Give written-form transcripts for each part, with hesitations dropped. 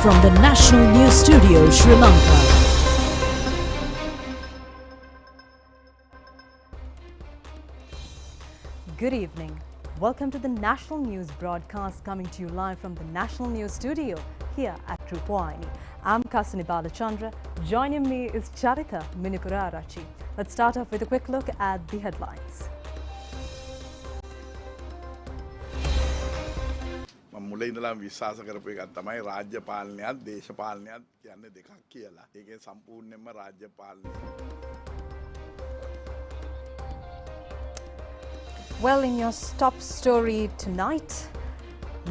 from the National News Studio, Sri Lanka. Good evening. Welcome to the National News broadcast coming to you live from the National News Studio here at Rupavahini. I'm Kasuni Balachandra. Joining me is Charita Minipurarachi. Let's start off with a quick look at the headlines. මුලින් ඉඳලාම විශ්වාස කරපු එකක් තමයි රාජ්‍ය පාලනයත් දේශපාලනයත් කියන්නේ දෙකක් කියලා. ඒකේ සම්පූර්ණයෙන්ම රාජ්‍ය පාලනය. Well, in your top story tonight,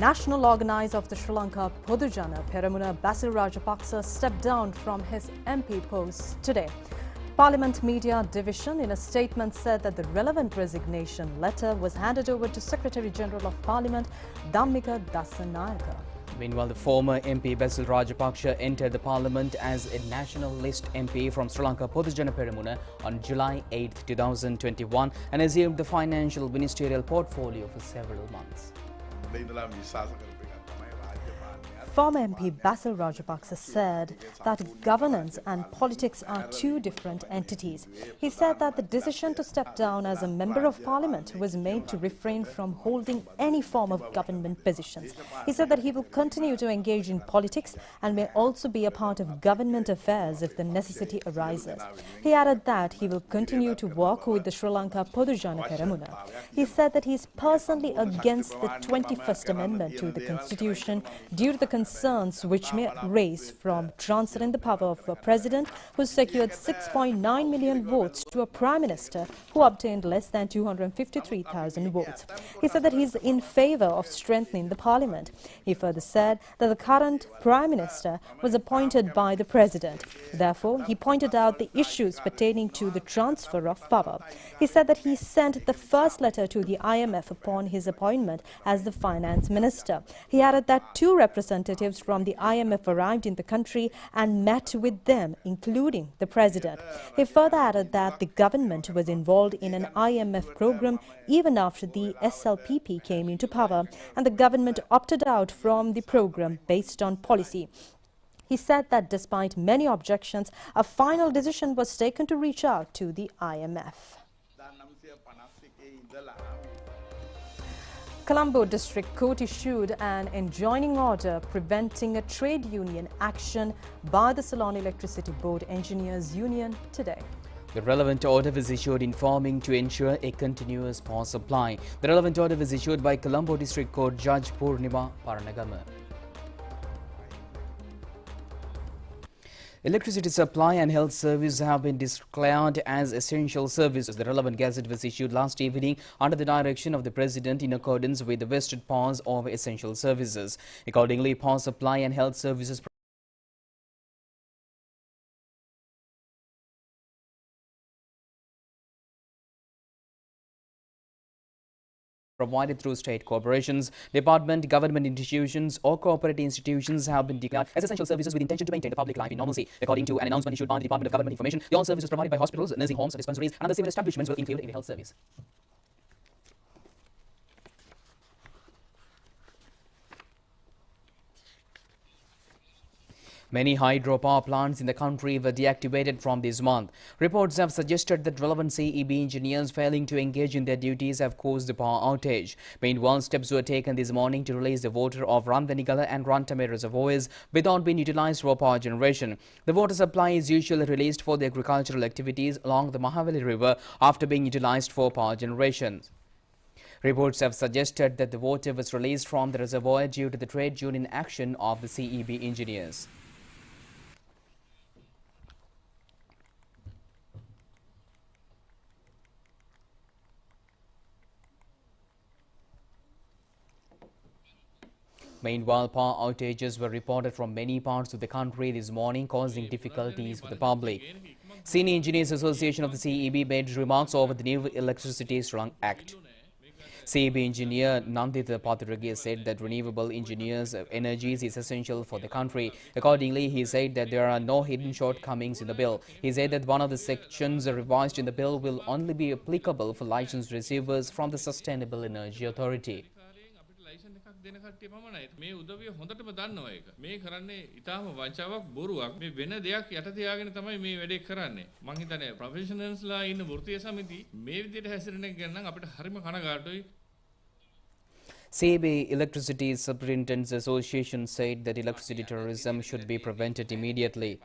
national organizer of the Sri Lanka Podujana Peramuna Basil Rajapaksa stepped down from his MP post today. Parliament Media Division in a statement said that the relevant resignation letter was handed over to Secretary General of Parliament Dhammika Dasanayaka. Meanwhile, the former MP Basil Rajapaksa entered the parliament as a national list MP from Sri Lanka Podujana Peramuna on July 8, 2021 and assumed the financial ministerial portfolio for several months. Former MP Basil Rajapaksa said that governance and politics are two different entities. He said that the decision to step down as a member of parliament was made to refrain from holding any form of government positions. He said that he will continue to engage in politics and may also be a part of government affairs if the necessity arises. He added that he will continue to work with the Sri Lanka Podujana Peramuna. He said that he is personally against the 21st Amendment to the Constitution due to the concerns which may raise from transferring the power of a president who secured 6.9 million votes to a prime minister who obtained less than 253,000 votes. He said that he is in favor of strengthening the parliament. He further said that the current prime minister was appointed by the president. Therefore, he pointed out the issues pertaining to the transfer of power. He said that he sent the first letter to the IMF upon his appointment as the finance minister. He added that two representatives from the IMF arrived in the country and met with them, including the president. He further added that the government was involved in an IMF program even after the SLPP came into power, and the government opted out from the program based on policy. He said that despite many objections, a final decision was taken to reach out to the IMF. Colombo District Court issued an enjoining order preventing a trade union action by the Ceylon Electricity Board Engineers Union today. The relevant order was issued informing to ensure a continuous power supply. The relevant order was issued by Colombo District Court Judge Purnima Paranagama. Electricity supply and health services have been declared as essential services. The relevant gazette was issued last evening under the direction of the President in accordance with the vested powers of essential services. Accordingly, power supply and health services provided through state corporations, department, government institutions or cooperative institutions have been declared as essential services with intention to maintain the public life in normalcy. According to an announcement issued by the Department of Government Information, all services provided by hospitals, nursing homes, dispensaries and other civil establishments will include in the health service. Many hydropower plants in the country were deactivated from this month. Reports have suggested that relevant CEB engineers failing to engage in their duties have caused the power outage. Meanwhile, steps were taken this morning to release the water of Randanigala and Rantame reservoirs without being utilized for power generation. The water supply is usually released for the agricultural activities along the Mahavali River after being utilized for power generation. Reports have suggested that the water was released from the reservoir due to the trade union action of the CEB engineers. Meanwhile, power outages were reported from many parts of the country this morning, causing difficulties for the public. Senior Engineers Association of the CEB made remarks over the new Electricity Act. CEB engineer Nandita Pathirage said that renewable engineers energies is essential for the country. Accordingly, he said that there are no hidden shortcomings in the bill. He said that one of the sections revised in the bill will only be applicable for license receivers from the Sustainable Energy Authority. දෙන කට්ටිය පමණයි. මේ උදවිය හොඳටම දන්නවා ඒක. මේ කරන්නේ ඊටාම වංචාවක් බොරුවක්. මේ වෙන දෙයක් යට තියාගෙන තමයි මේ වැඩේ කරන්නේ. මං හිතන්නේ ප්‍රොෆෙෂනල්ස්ලා ඉන්න වෘත්තීය සමිති මේ විදිහට හැසිරෙන එක ගැන නම් අපිට හරිම කනගාටුයි. CB Electricity Superintendents Association said that electricity terrorism should be prevented immediately.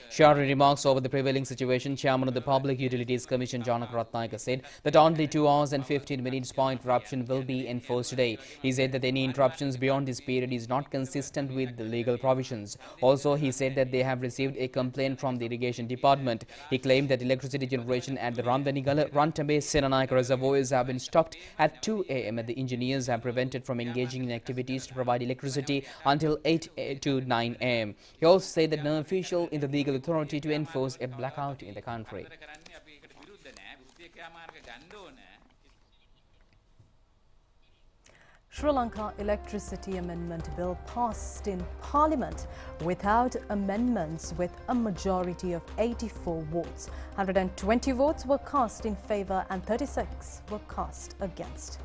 Sharing remarks over the prevailing situation, Chairman of the Public Utilities Commission, Janaka Ratnayaka, said that only 2 hours and 15 minutes per interruption will be enforced today. He said that any interruptions beyond this period is not consistent with the legal provisions. Also, he said that they have received a complaint from the Irrigation Department. He claimed that electricity generation at the Randanigala, Rantambe, Senanayaka reservoirs have been stopped at 2 a.m. and the engineers have prevented from engaging in activities to provide electricity until 8 to 9 a.m. He also said that no official in the legal authority to enforce a blackout in the country. Sri Lanka Electricity Amendment Bill passed in Parliament without amendments with a majority of 84 votes. 120 votes were cast in favour and 36 were cast against.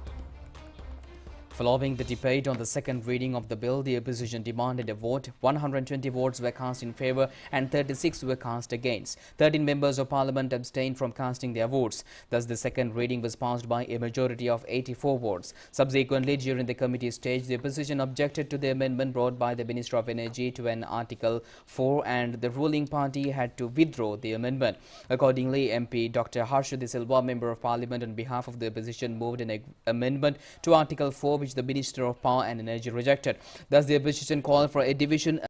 Following the debate on the second reading of the bill, the opposition demanded a vote. 120 votes were cast in favour and 36 were cast against. 13 members of parliament abstained from casting their votes. Thus, the second reading was passed by a majority of 84 votes. Subsequently, during the committee stage, the opposition objected to the amendment brought by the Minister of Energy to an Article 4 and the ruling party had to withdraw the amendment. Accordingly, MP Dr. Harsha De Silva, Member of Parliament on behalf of the opposition, moved an amendment to Article 4 which the Minister of Power and Energy rejected. Thus, the opposition called for a division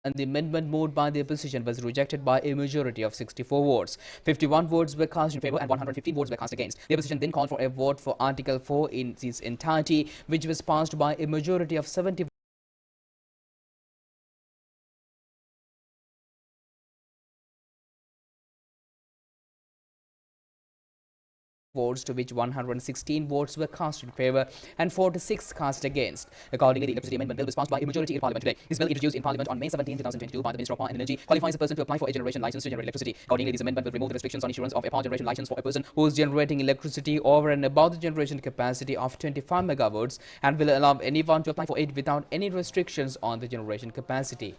and the amendment moved by the opposition was rejected by a majority of 64 votes. 51 votes were cast in favour and 115 votes were cast against. The opposition then called for a vote for Article 4 in its entirety, which was passed by a majority of 70 votes, to which 116 votes were cast in favour and 46 cast against. Accordingly, the Electricity Amendment Bill was passed by a majority in Parliament today. This bill, introduced in Parliament on May 17, 2022 by the Minister of Power and Energy, qualifies a person to apply for a generation licence to generate electricity. Accordingly, this amendment will remove the restrictions on issuance of a power generation licence for a person who is generating electricity over and above the generation capacity of 25 megawatts and will allow anyone to apply for it without any restrictions on the generation capacity.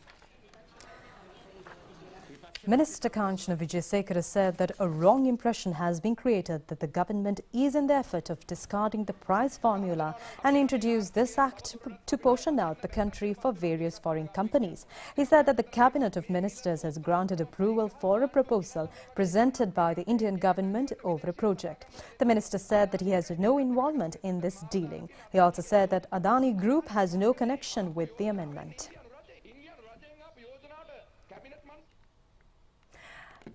Minister Kanchana Vijayasekara said that a wrong impression has been created that the government is in the effort of discarding the price formula and introduced this act to portion out the country for various foreign companies. He said that the Cabinet of Ministers has granted approval for a proposal presented by the Indian government over a project. The minister said that he has no involvement in this dealing. He also said that Adani Group has no connection with the amendment.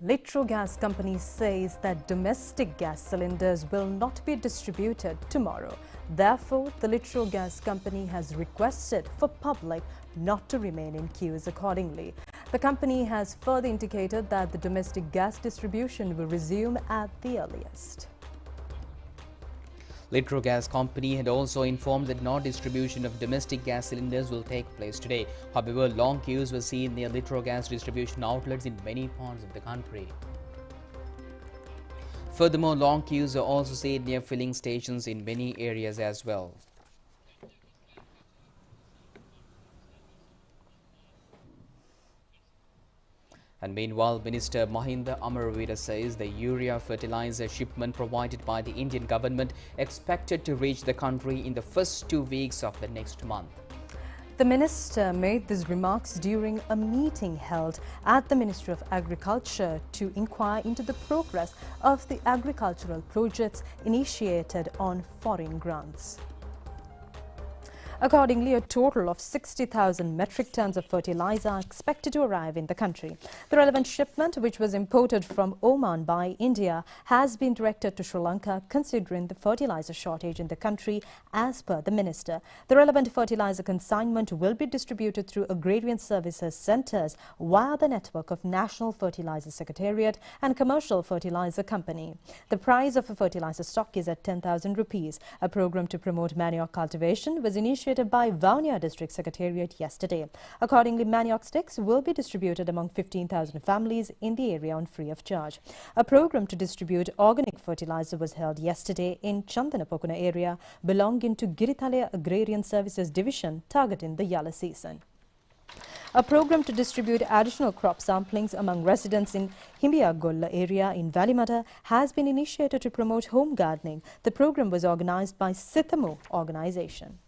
Litro Gas Company says that domestic gas cylinders will not be distributed tomorrow. Therefore, the Litro Gas Company has requested for public not to remain in queues accordingly. The company has further indicated that the domestic gas distribution will resume at the earliest. Litro Gas Company had also informed that no distribution of domestic gas cylinders will take place today. However, long queues were seen near Litro Gas distribution outlets in many parts of the country. Furthermore, long queues are also seen near filling stations in many areas as well. And meanwhile, Minister Mahinda Amaravira says the urea fertilizer shipment provided by the Indian government expected to reach the country in the first 2 weeks of the next month. The minister made these remarks during a meeting held at the Ministry of Agriculture to inquire into the progress of the agricultural projects initiated on foreign grants. Accordingly, a total of 60,000 metric tons of fertilizer are expected to arrive in the country. The relevant shipment, which was imported from Oman by India, has been directed to Sri Lanka considering the fertilizer shortage in the country as per the minister. The relevant fertilizer consignment will be distributed through agrarian services centres via the network of National Fertilizer Secretariat and Commercial Fertilizer Company. The price of a fertilizer stock is at 10,000 rupees. A program to promote manure cultivation was initiated initiated by Vaunia District Secretariat yesterday. Accordingly, manioc sticks will be distributed among 15,000 families in the area on free of charge. A program to distribute organic fertilizer was held yesterday in Chandanapokuna area belonging to Girithalaya Agrarian Services Division, targeting the Yala season. A program to distribute additional crop samplings among residents in Himbiyagolla area in Valimata has been initiated to promote home gardening. The program was organized by Sithamu organization.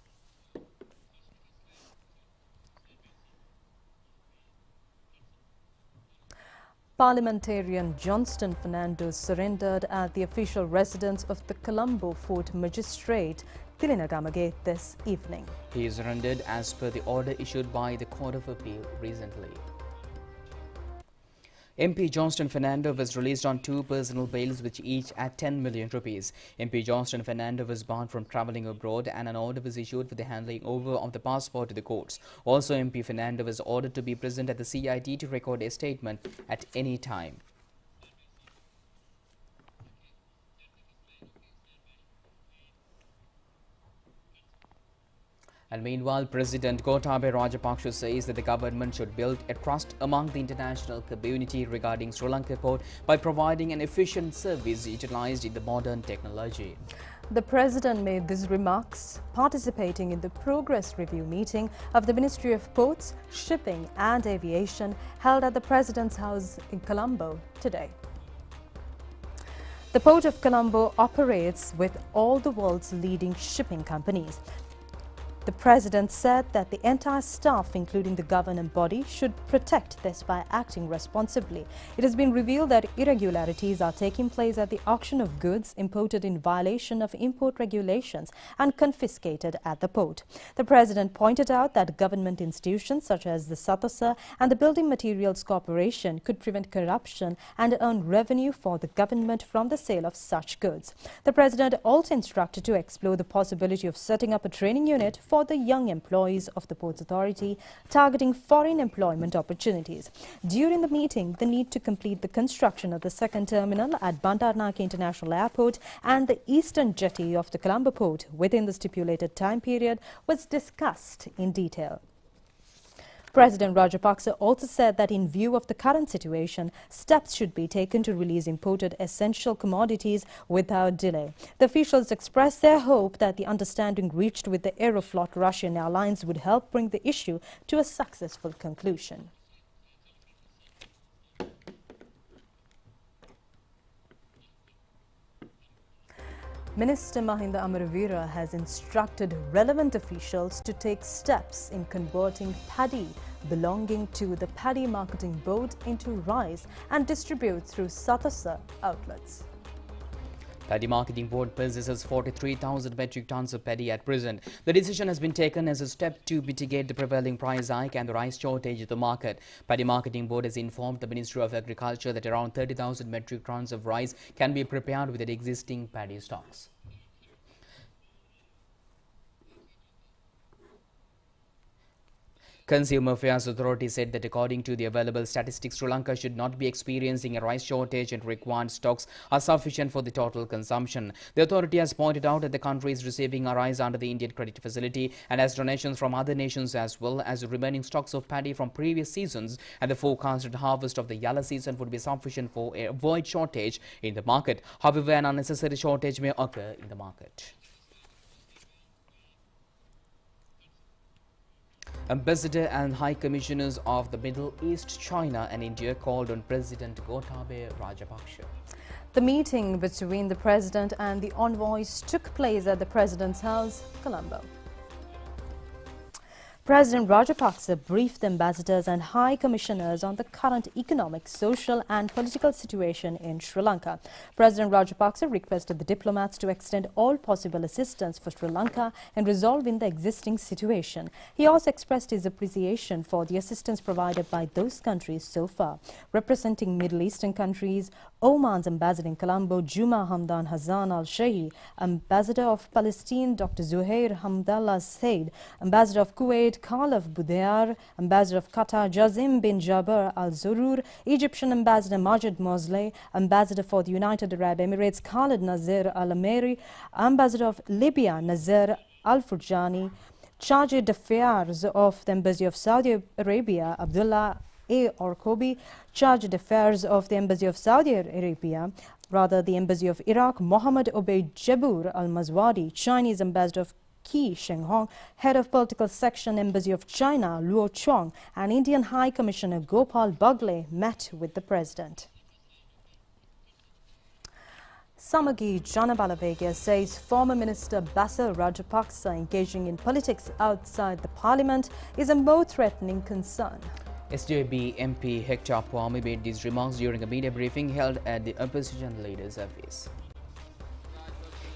Parliamentarian Johnston Fernando surrendered at the official residence of the Colombo Fort Magistrate Tilinagamage this evening. He is surrendered as per the order issued by the Court of Appeal recently. MP Johnston Fernando was released on 2 personal bails, which each at 10 million rupees. MP Johnston Fernando was barred from travelling abroad and an order was issued for the handing over of the passport to the courts. Also, MP Fernando was ordered to be present at the CID to record a statement at any time. And meanwhile, President Gotabaya Rajapaksa says that the government should build a trust among the international community regarding Sri Lanka port by providing an efficient service utilized in the modern technology. The President made these remarks participating in the progress review meeting of the Ministry of Ports, Shipping and Aviation held at the President's house in Colombo today. The Port of Colombo operates with all the world's leading shipping companies. The President said that the entire staff, including the governing body, should protect this by acting responsibly. It has been revealed that irregularities are taking place at the auction of goods imported in violation of import regulations and confiscated at the port. The President pointed out that government institutions such as the SATOSA and the Building Materials Corporation could prevent corruption and earn revenue for the government from the sale of such goods. The President also instructed to explore the possibility of setting up a training unit for the young employees of the Ports Authority, targeting foreign employment opportunities. During the meeting, the need to complete the construction of the second terminal at Bandaranaike International Airport and the eastern jetty of the Colombo port within the stipulated time period was discussed in detail. President Rajapaksa also said that in view of the current situation, steps should be taken to release imported essential commodities without delay. The officials expressed their hope that the understanding reached with the Aeroflot Russian Airlines would help bring the issue to a successful conclusion. Minister Mahinda Amaravira has instructed relevant officials to take steps in converting paddy belonging to the Paddy Marketing Board into rice and distribute through SATOSA outlets. Paddy Marketing Board possesses 43,000 metric tons of paddy at present. The decision has been taken as a step to mitigate the prevailing price hike and the rice shortage in the market. Paddy Marketing Board has informed the Ministry of Agriculture that around 30,000 metric tons of rice can be prepared with the existing paddy stocks. Consumer Affairs Authority said that according to the available statistics, Sri Lanka should not be experiencing a rice shortage and required stocks are sufficient for the total consumption. The authority has pointed out that the country is receiving a rice under the Indian Credit Facility and has donations from other nations as well as the remaining stocks of paddy from previous seasons, and the forecasted harvest of the Yala season would be sufficient for a avoid shortage in the market. However, an unnecessary shortage may occur in the market. Ambassador and High Commissioners of the Middle East, China and India called on President Gotabaya Rajapaksa. The meeting between the President and the envoys took place at the President's house, Colombo. President Rajapaksa briefed the ambassadors and high commissioners on the current economic, social and political situation in Sri Lanka. President Rajapaksa requested the diplomats to extend all possible assistance for Sri Lanka in resolving the existing situation. He also expressed his appreciation for the assistance provided by those countries so far. Representing Middle Eastern countries, Oman's ambassador in Colombo, Juma Hamdan Hassan al-Shahi, ambassador of Palestine, Dr. Zuhair Hamdallah Said, ambassador of Kuwait, Khalaf Budayar, ambassador of Qatar, Jazim bin Jaber al-Zurur, Egyptian ambassador Majid Mosley, ambassador for the United Arab Emirates, Khalid Nazir al-Ameri, ambassador of Libya, Nazir al-Furjani, Charge d'Affaires of the Embassy of Saudi Arabia, Abdullah A. Orkobi, Charge d'Affaires of the Embassy of Saudi Arabia, the Embassy of Iraq, Mohammed Obeid Jabur Al-Mazwadi, Chinese Ambassador of Qi Shenghong, Head of Political Section, Embassy of China, Luo Chuang, and Indian High Commissioner Gopal Bagle met with the President. Samagi Janabalavega says former Minister Basil Rajapaksa engaging in politics outside the parliament is a more threatening concern. sjbmp Hector Puami made these remarks during a media briefing held at the opposition leader's office.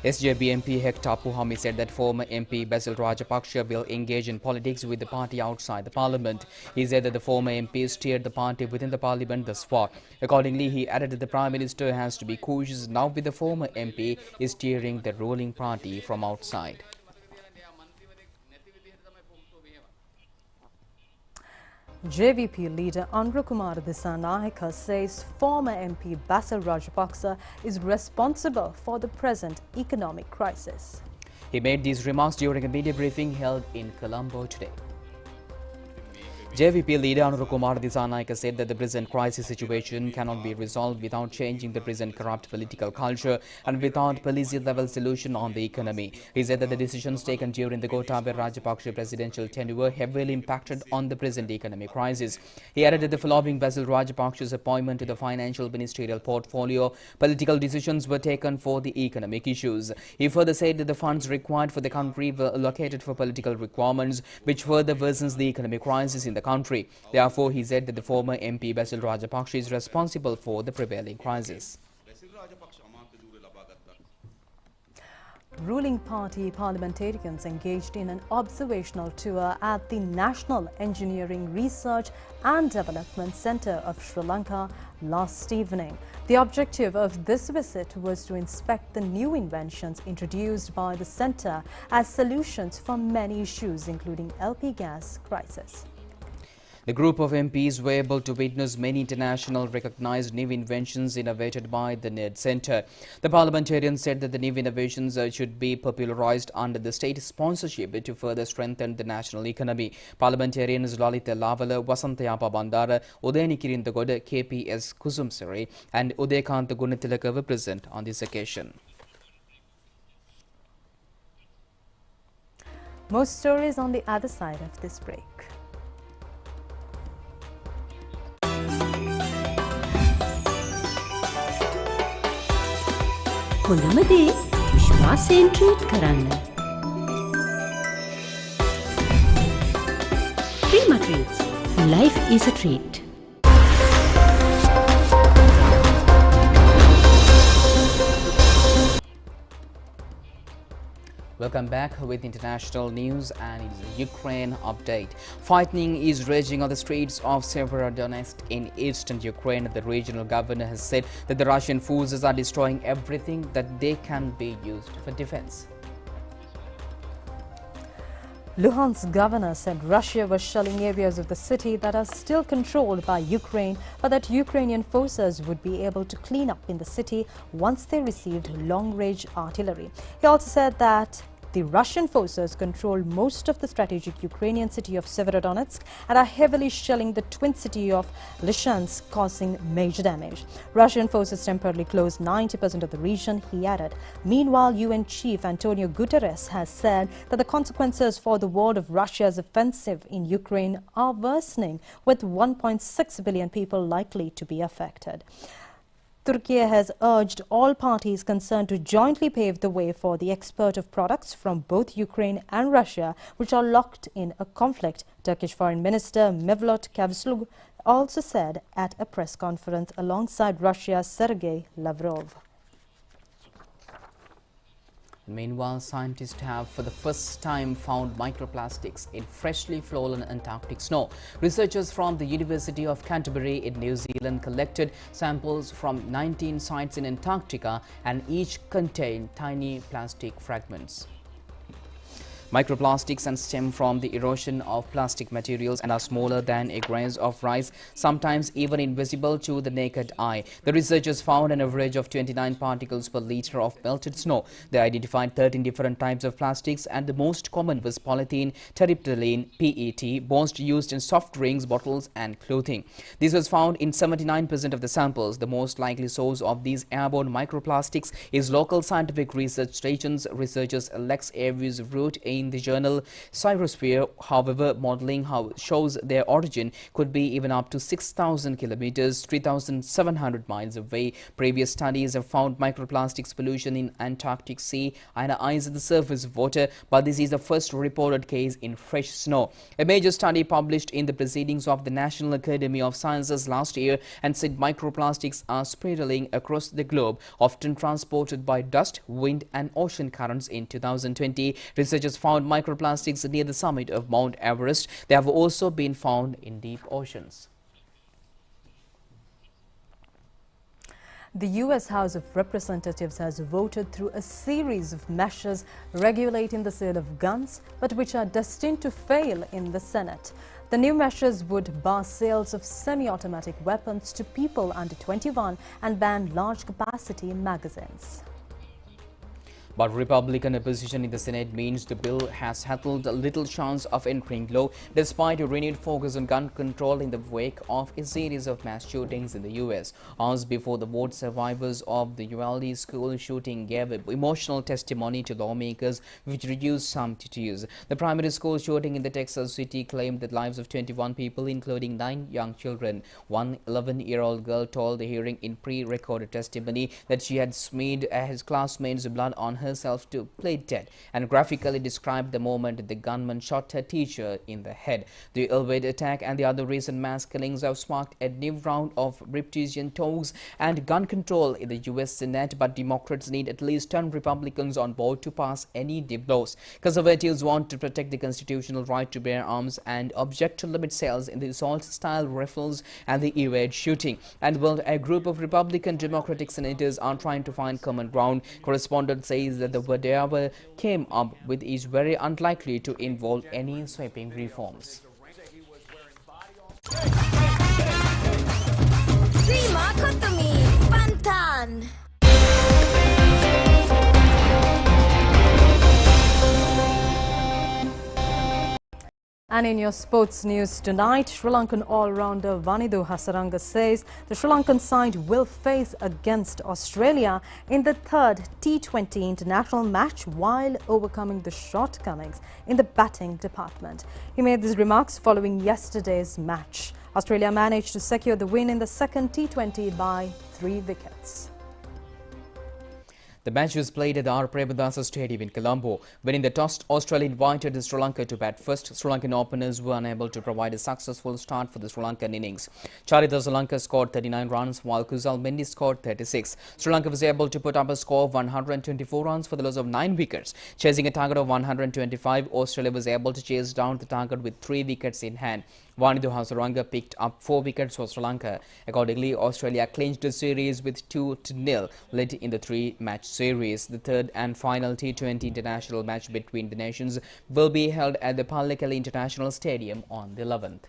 sjbmp Hector Puami said that former MP Basil Rajapaksa will engage in politics with the party outside the parliament. He said that the former MP steered the party within the parliament thus far. Accordingly, he added that the Prime Minister has to be cautious now with the former MP is steering the ruling party from outside. JVP leader Anurakumar Dissanayake says former MP Basil Rajapaksa is responsible for the present economic crisis. He made these remarks during a media briefing held in Colombo today. JVP leader Anurakumar Dissanayake said that the present crisis situation cannot be resolved without changing the present corrupt political culture and without policy-level solution on the economy. He said that the decisions taken during the Gotabaya Rajapaksa presidential tenure heavily impacted on the present economic crisis. He added that the following Basil Rajapaksa's appointment to the financial ministerial portfolio, political decisions were taken for the economic issues. He further said that the funds required for the country were allocated for political requirements, which further worsens the economic crisis in the country. Therefore, he said that the former MP Basil Rajapaksa is responsible for the prevailing crisis. Ruling party parliamentarians engaged in an observational tour at the National Engineering Research and Development Centre of Sri Lanka last evening. The objective of this visit was to inspect the new inventions introduced by the centre as solutions for many issues, including LP gas crisis. The group of MPs were able to witness many international recognized new inventions innovated by the NED Centre. The parliamentarians said that the new innovations should be popularized under the state sponsorship to further strengthen the national economy. Parliamentarians Lalita Lavala, Wasantayapa Bandara, Udayani Kirindagoda, KPS Kusumsari and Udekant Gunatilaka were present on this occasion. Most stories on the other side of this break. හොඳම දේ විශ්වාසයෙන් treat කරන්න. Prima Treats. Life is a treat. Welcome back with international news, and it's a Ukraine update. Fighting is raging on the streets of Severodonetsk in eastern Ukraine. The regional governor has said that the Russian forces are destroying everything that they can be used for defense. Luhansk governor said Russia was shelling areas of the city that are still controlled by Ukraine, but that Ukrainian forces would be able to clean up in the city once they received long-range artillery. He also said that the Russian forces control most of the strategic Ukrainian city of Severodonetsk and are heavily shelling the twin city of Lysychansk, causing major damage. Russian forces temporarily closed 90% of the region, he added. Meanwhile, UN Chief Antonio Guterres has said that the consequences for the war of Russia's offensive in Ukraine are worsening, with 1.6 billion people likely to be affected. Turkey has urged all parties concerned to jointly pave the way for the export of products from both Ukraine and Russia, which are locked in a conflict. Turkish Foreign Minister Mevlut Cavusoglu also said at a press conference alongside Russia's Sergei Lavrov. Meanwhile, scientists have for the first time found microplastics in freshly fallen Antarctic snow. Researchers from the University of Canterbury in New Zealand collected samples from 19 sites in Antarctica, and each contained tiny plastic fragments. Microplastics and stem from the erosion of plastic materials and are smaller than a grain of rice, sometimes even invisible to the naked eye. The researchers found an average of 29 particles per liter of melted snow. They identified 13 different types of plastics, and the most common was polythene, terephthalene, PET, most used in soft drinks, bottles and clothing. This was found in 79% of the samples. The most likely source of these airborne microplastics is local scientific research stations. Researchers Alex Avius wrote in the journal Cyrosphere. However, modeling shows their origin could be even up to 6,000 kilometers, 3,700 miles away. Previous studies have found microplastics pollution in Antarctic Sea and ice at the surface of water, but this is the first reported case in fresh snow. A major study published in the Proceedings of the National Academy of Sciences last year and said microplastics are spiraling across the globe, often transported by dust, wind and ocean currents. In 2020, researchers found microplastics near the summit of Mount Everest. They have also been found in deep oceans. The U.S. House of Representatives has voted through a series of measures regulating the sale of guns, but which are destined to fail in the Senate. The new measures would bar sales of semi-automatic weapons to people under 21 and ban large-capacity magazines. But Republican opposition in the Senate means the bill has held little chance of entering law, despite a renewed focus on gun control in the wake of a series of mass shootings in the U.S. Hours before the vote, survivors of the Uvalde school shooting gave emotional testimony to lawmakers, which reduced some tears. The primary school shooting in the Texas city claimed the lives of 21 people, including 9 young children. One 11-year-old girl told the hearing in pre-recorded testimony that she had smeared his classmates' blood on herself to play dead, and graphically described the moment the gunman shot her teacher in the head. The Uvalde attack and the other recent mass killings have sparked a new round of reptilian talks and gun control in the U.S. Senate, but Democrats need at least 10 Republicans on board to pass any deep laws. Conservatives want to protect the constitutional right to bear arms and object to limit sales in the assault-style rifles and the evade shooting. And while a group of Republican Democratic senators are trying to find common ground, correspondent says that the whatever came up with is very unlikely to involve any sweeping reforms. And in your sports news tonight, Sri Lankan all-rounder Vanidhu Hasaranga says the Sri Lankan side will face against Australia in the third T20 international match while overcoming the shortcomings in the batting department. He made these remarks following yesterday's match. Australia managed to secure the win in the second T20 by 3 wickets. The match was played at the R. Premadasa Stadium in Colombo. Winning the toss, Australia invited Sri Lanka to bat first. Sri Lankan openers were unable to provide a successful start for the Sri Lankan innings. Charita Sri Lanka scored 39 runs while Kusal Mendy scored 36. Sri Lanka was able to put up a score of 124 runs for the loss of 9 wickets. Chasing a target of 125, Australia was able to chase down the target with 3 wickets in hand. Vanidhu Hasaranga picked up 4 wickets for Sri Lanka. Accordingly, Australia clinched the series with 2-0, led in the 3-match series. The third and final T20 international match between the nations will be held at the Pallekele International Stadium on the 11th.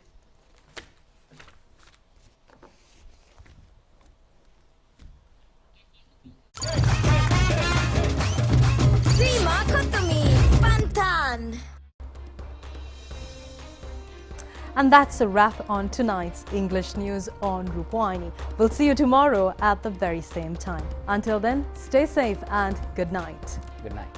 And that's a wrap on tonight's English news on Rupavahini. We'll see you tomorrow at the very same time. Until then, stay safe and good night. Good night.